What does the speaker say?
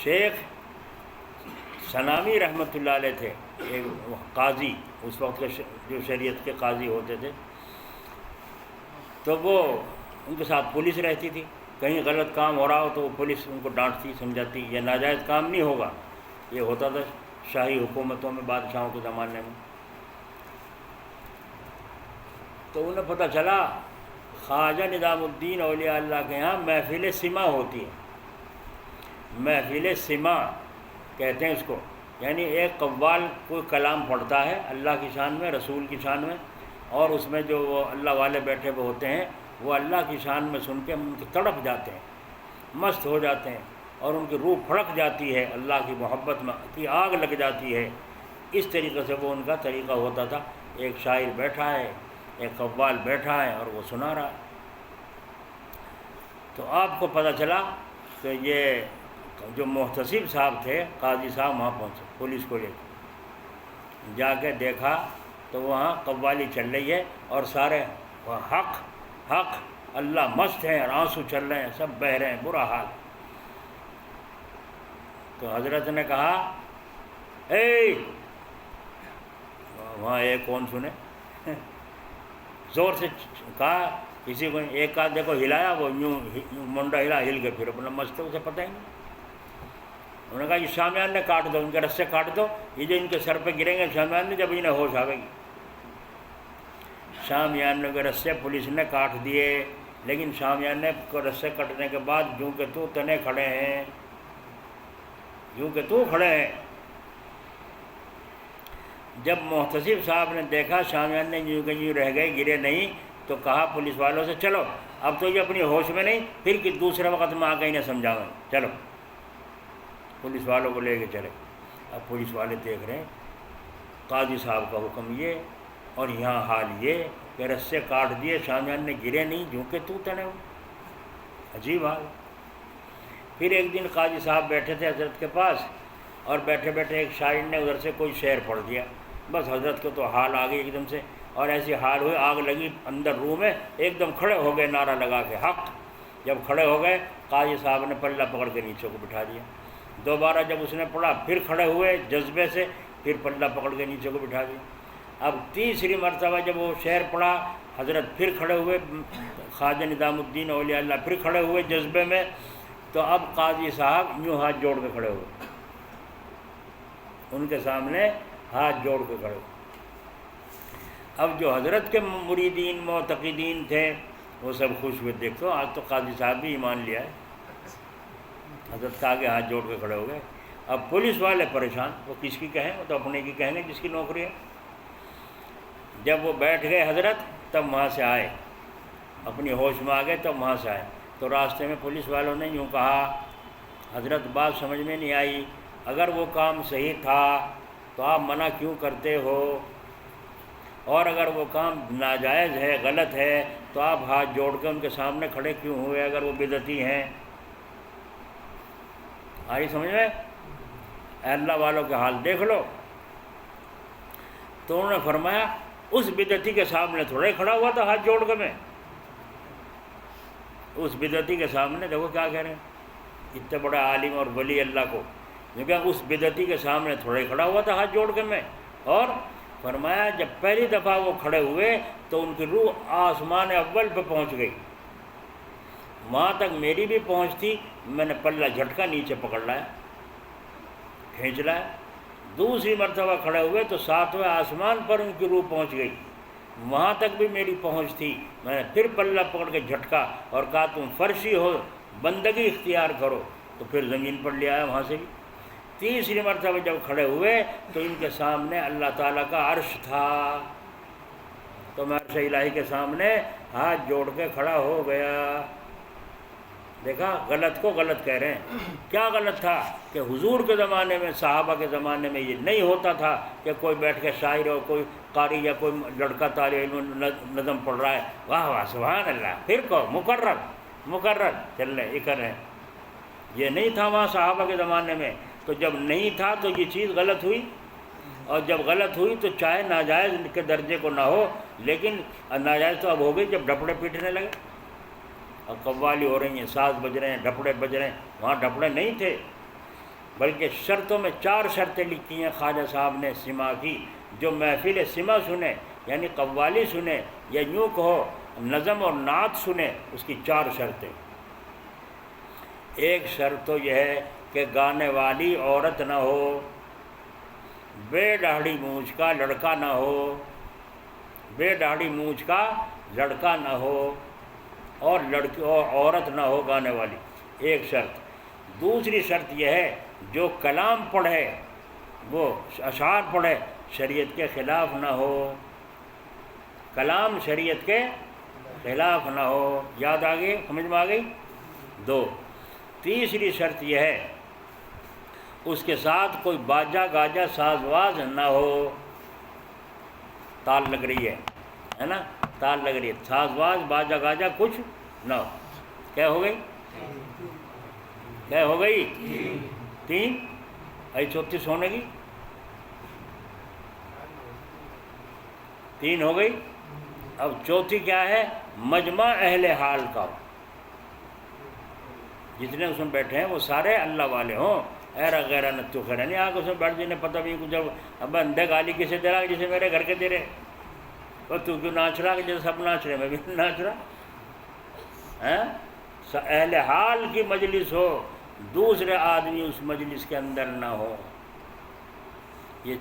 شیخ ثناوی رحمۃ اللہ علیہ تھے، ایک قاضی، اس وقت کے جو شریعت کے قاضی ہوتے تھے، تو وہ ان کے ساتھ پولیس رہتی تھی، کہیں غلط کام ہو رہا ہو تو وہ پولیس ان کو ڈانٹتی سمجھاتی، یہ ناجائز کام نہیں ہوگا۔ یہ ہوتا تھا شاہی حکومتوں میں، بادشاہوں کے زمانے میں۔ تو انہیں پتہ چلا خواجہ نظام الدین اولیاء اللہ کے یہاں محفل سما ہوتی ہے۔ محفل سما کہتے ہیں اس کو، یعنی ایک قوال کوئی کلام پڑھتا ہے اللہ کی شان میں، رسول کی شان میں، اور اس میں جو وہ اللہ والے بیٹھے ہوئے ہوتے ہیں وہ اللہ کی شان میں سن کے ان کی تڑپ جاتے ہیں، مست ہو جاتے ہیں، اور ان کی روح پھڑک جاتی ہے، اللہ کی محبت میں کی آگ لگ جاتی ہے۔ اس طریقے سے وہ ان کا طریقہ ہوتا تھا۔ ایک شاعر بیٹھا ہے، ایک قوال بیٹھا ہے اور وہ سنا رہا ہے۔ تو آپ کو پتہ چلا کہ یہ جو محتسب صاحب تھے، قاضی صاحب، وہاں پہنچے پولیس کو لے کے، جا کے دیکھا تو وہاں قوالی چل رہی ہے اور سارے حق حق اللہ مست ہیں اور آنسو چل رہے ہیں، سب بہہ رہے ہیں، برا حال۔ تو حضرت نے کہا اے، وہاں ایک کون سنے، زور سے کہا کسی کو، ایک کا دیکھو ہلایا، وہ یوں منڈا ہلا، ہل گئے، پھر اپنا مست ہے، اسے پتہ ہی نہیں۔ انہوں نے کہا یہ شامیان نے کاٹ دو، ان کے رسے کاٹ دو، یہ جو ان کے سر پہ گریں گے شامیان نے، جب انہیں ہوش آئے گی۔ شامیان کے رسے پولیس نے کاٹ دیے، لیکن شامیان نے رسے کٹنے کے بعد یوں کہ تو تنے کھڑے ہیں، یوں کہ تو کھڑے ہیں۔ جب محتسب صاحب نے دیکھا شامیان نے یوں کہ یوں رہ گئے، گرے نہیں، تو کہا پولیس والوں سے چلو، اب تو یہ اپنی ہوش میں نہیں، پھر کہ دوسرے وقت میں آ کے انہیں سمجھاؤں، چلو۔ پولیس والوں کو لے کے چلے۔ اب پولیس والے دیکھ رہے ہیں قاضی صاحب کا حکم یہ، اور یہاں حال یہ کہ رسے کاٹ دیے، شامیان نے گرے نہیں، جو کہ تو تنے ہو، عجیب حال۔ پھر ایک دن قاضی صاحب بیٹھے تھے حضرت کے پاس، اور بیٹھے بیٹھے ایک شاعر نے ادھر سے کوئی شعر پڑھ دیا، بس حضرت کو تو حال آ گئی ایک دم سے، اور ایسی حال ہوئی، آگ لگی اندر روح میں، ایک دم کھڑے ہو گئے نعرہ لگا کے حق۔ جب کھڑے ہو گئے قاضی صاحب نے پلہ پکڑ کے نیچے کو بٹھا دیا۔ دوبارہ جب اس نے پڑھا پھر کھڑے ہوئے جذبے سے، پھر پلہ پکڑ کے نیچے کو بٹھا دیا۔ اب تیسری مرتبہ جب وہ شعر پڑھا، حضرت پھر کھڑے ہوئے، خواجہ نظام الدین اولیاء اللہ پھر کھڑے ہوئے جذبے میں، تو اب قاضی صاحب یوں ہاتھ جوڑ کے کھڑے ہوئے، ان کے سامنے ہاتھ جوڑ کے کھڑے ہوئے۔ اب جو حضرت کے مریدین معتقدین تھے وہ سب خوش ہوئے، دیکھو آج تو قاضی صاحب بھی ایمان لیا ہے، حضرت کے آگے ہاتھ جوڑ کے کھڑے ہو گئے۔ اب پولیس والے پریشان، وہ کس کی کہیں، وہ تو اپنے کی کہیں گے جس کی نوکری ہے۔ جب وہ بیٹھ گئے حضرت، تب وہاں سے آئے، اپنی ہوش میں آ گئے، تب وہاں سے آئے۔ تو راستے میں پولیس والوں نے یوں کہا، حضرت بات سمجھ میں نہیں آئی، اگر وہ کام صحیح تھا تو آپ منع کیوں کرتے ہو، اور اگر وہ کام ناجائز ہے، غلط ہے، تو آپ ہاتھ جوڑ کے ان کے سامنے کھڑے کیوں ہوئے اگر وہ بدعتی ہیں؟ آئی سمجھ میں؟ اے اللہ والوں کے حال دیکھ لو۔ تو انہوں نے فرمایا اس بدعتی کے سامنے تھوڑے کھڑا ہوا تھا ہاتھ جوڑ کے میں، اس بدعتی کے سامنے، دیکھو کیا کہہ رہے ہیں اتنے بڑے عالم اور ولی اللہ کو، کیونکہ اس بدعتی کے سامنے تھوڑے کھڑا ہوا تھا ہاتھ جوڑ کے میں۔ اور فرمایا جب پہلی دفعہ وہ کھڑے ہوئے تو ان کی روح آسمان اول پہ پہنچ گئی، وہاں تک میری بھی پہنچ تھی، میں نے پلہ جھٹکا نیچے پکڑ لایا، کھینچ لایا۔ دوسری مرتبہ کھڑے ہوئے تو ساتویں آسمان پر ان کی روح پہنچ گئی، وہاں تک بھی میری پہنچ تھی، میں نے پھر پلہ پکڑ کے جھٹکا اور کہا تم فرشی ہو، بندگی اختیار کرو، تو پھر زمین پر لے آیا وہاں سے بھی۔ تیسری مرتبہ جب کھڑے ہوئے تو ان کے سامنے اللہ تعالیٰ کا عرش تھا، تو میں عرش الہی کے سامنے ہاتھ جوڑ کے کھڑا ہو گیا۔ دیکھا غلط کو غلط کہہ رہے ہیں۔ کیا غلط تھا کہ حضور کے زمانے میں، صحابہ کے زمانے میں یہ نہیں ہوتا تھا کہ کوئی بیٹھ کے شاعر ہو، کوئی قاری یا کوئی لڑکا طالب علم نظم پڑھ رہا ہے، واہ واہ سبحان اللہ، پھر کو مقرر چل رہے یہ کر رہے ہیں، یہ نہیں تھا وہاں صحابہ کے زمانے میں۔ تو جب نہیں تھا تو یہ چیز غلط ہوئی، اور جب غلط ہوئی تو چاہے ناجائز کے درجے کو نہ ہو، لیکن ناجائز تو اب ہو گئی جب ڈپڑے پیٹنے لگے، اور قوالی ہو رہی ہیں، ساز بج رہے ہیں، ڈپڑے بج رہے ہیں، وہاں ڈپڑے نہیں تھے، بلکہ شرطوں میں 4 شرطیں لکھی ہیں خواجہ صاحب نے سما کی. جو محفل سما سنے یعنی قوالی سنے یا یوں کہو نظم اور نعت سنے، اس کی 4 شرطیں. ایک شرط تو یہ ہے کہ گانے والی عورت نہ ہو، بے داڑھی مونچھ کا لڑکا نہ ہو، بے داڑھی مونچھ کا لڑکا نہ ہو، اور لڑکی اور عورت نہ ہو گانے والی، ایک شرط. دوسری شرط یہ ہے جو کلام پڑھے، وہ اشعار پڑھے، شریعت کے خلاف نہ ہو، کلام شریعت کے خلاف نہ ہو. یاد آ گئی؟ سمجھ میں آ گئی؟ 2. تیسری شرط یہ ہے اس کے ساتھ کوئی باجا گاجا ساز واز نہ ہو. تال لگ رہی ہے نا، تال لگ رہی ہے، ساز واز باجا گاجا کچھ نہ ہو. کیا ہو گئی؟ کیا ہو گئی؟ 3. ای 34 ہونے کی 3 ہو گئی. اب چوتھی کیا ہے؟ مجمع اہل حال کا ہو، جتنے اس میں بیٹھے ہیں وہ سارے اللہ والے ہوں. ایرا غیرہ نتو خیرہ نہیں آگے اس میں بیٹھ جنہیں پتہ بھی کچھ. اب اندھے گالی کسے دے رہا جسے میرے گھر کے دے رہے، اور تو کیوں ناچ رہا کہ جیسے سب ناچ رہے میں بھی ناچ رہا. اہل حال کی مجلس ہو، دوسرے آدمی اس مجلس کے اندر نہ ہو. یہ